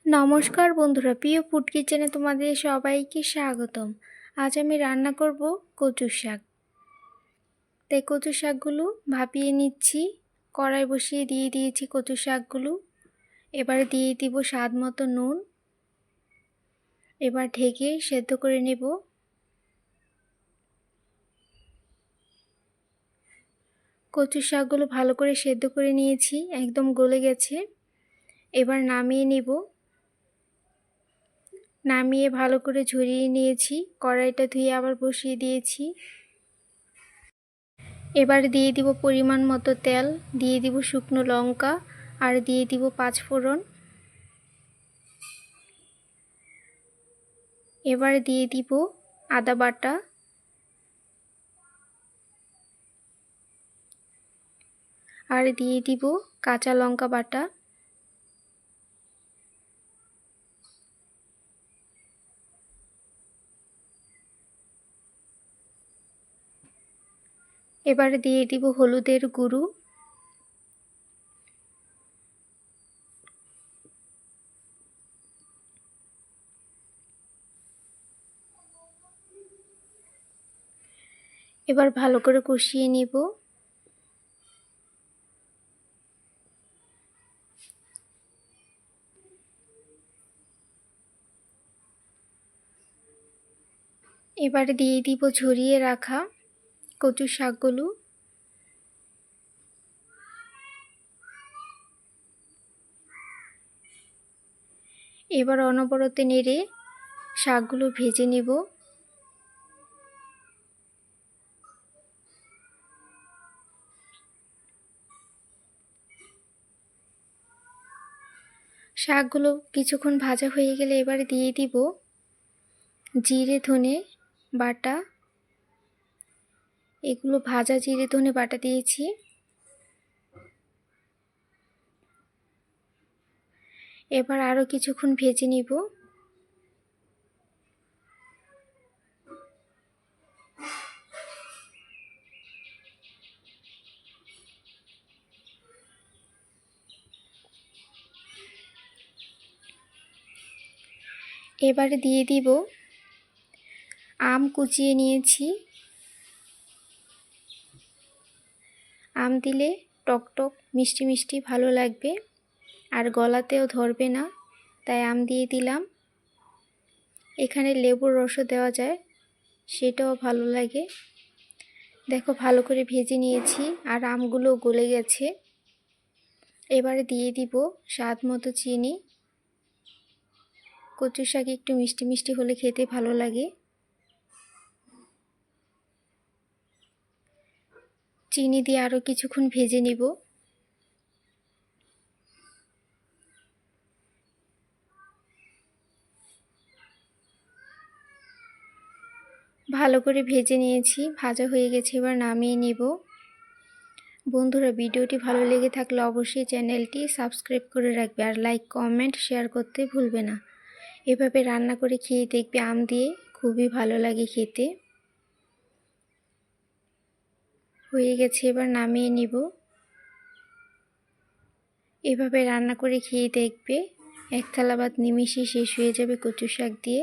নমস্কার বন্ধুরা, প্রিয় ফুড কিচেনে তোমাদের সবাইকে স্বাগতম। আজ আমি রান্না করব কচুর শাক। তাই কচুর শাকগুলো ভাপিয়ে নিচ্ছি। কড়াই বসিয়ে দিয়ে দিয়েছি কচুর শাকগুলো। এবার দিয়ে দিব স্বাদ মতো নুন। এবার ঢেকে সেদ্ধ করে নেব। কচুর শাকগুলো ভালো করে সেদ্ধ করে নিয়েছি, একদম গলে গেছে। এবার নামিয়ে নেব। নামিয়ে ভালো করে ঝরিয়ে নিয়েছি। কড়াইটা ধুয়ে আবার বসিয়ে দিয়েছি। এবার দিয়ে দিব পরিমাণ মতো তেল, দিয়ে দিব শুকনো লঙ্কা আর দিয়ে দিব 5 ফোড়ন। এবার দিয়ে দিব আদা বাটা আর দিয়ে দিব কাঁচা লঙ্কা বাটা। এবার দিয়ে দিব হলুদের গুঁড়ো। এবার ভালো করে কষিয়ে নিব। এবার দিয়ে দিব ঝরিয়ে রাখা কচুর শাকগুলো। এবার অনবরত নেড়ে শাকগুলো ভেজে নেব। শাকগুলো কিছুক্ষণ ভাজা হয়ে গেলে এবার দিয়ে দিব জিরে ধনে বাটা। এগুলো ভাজা জিরে ধনে বাটা দিয়েছি। এবার আরও কিছুক্ষণ ভেজে নিব। এবারে দিয়ে দিব আম কুচিয়ে নিয়েছি। আম দিলে টকটক মিষ্টি মিষ্টি ভালো লাগবে আর গলাতেও ধরবে না, তাই আম দিয়ে দিলাম। এখানে লেবুর রসও দেওয়া যায়, সেটাও ভালো লাগে। দেখো ভালো করে ভেজে নিয়েছি আর আমগুলো গলে গেছে। এবারে দিয়ে দিব স্বাদ মতো চিনি। কচুর শাক একটু মিষ্টি মিষ্টি হলে খেতে ভালো লাগে। চিনি দিয়ে আরও কিছুক্ষণ ভেজে নিব। ভালো করে ভেজে নিয়েছি, ভাজা হয়ে গেছে, এবার নামিয়ে নেব। বন্ধুরা, ভিডিওটি ভালো লেগে থাকলে অবশ্যই চ্যানেলটি সাবস্ক্রাইব করে রাখবে আর লাইক কমেন্ট শেয়ার করতে ভুলবে না। এভাবে রান্না করে খেয়ে দেখবে, আম দিয়ে খুবই ভালো লাগে খেতে। হয়ে গেছে, এবার নামিয়ে নিব। এভাবে রান্না করে খেয়ে দেখবে, এক থালা ভাত নিমিষেই শেষ হয়ে যাবে কচু শাক দিয়ে।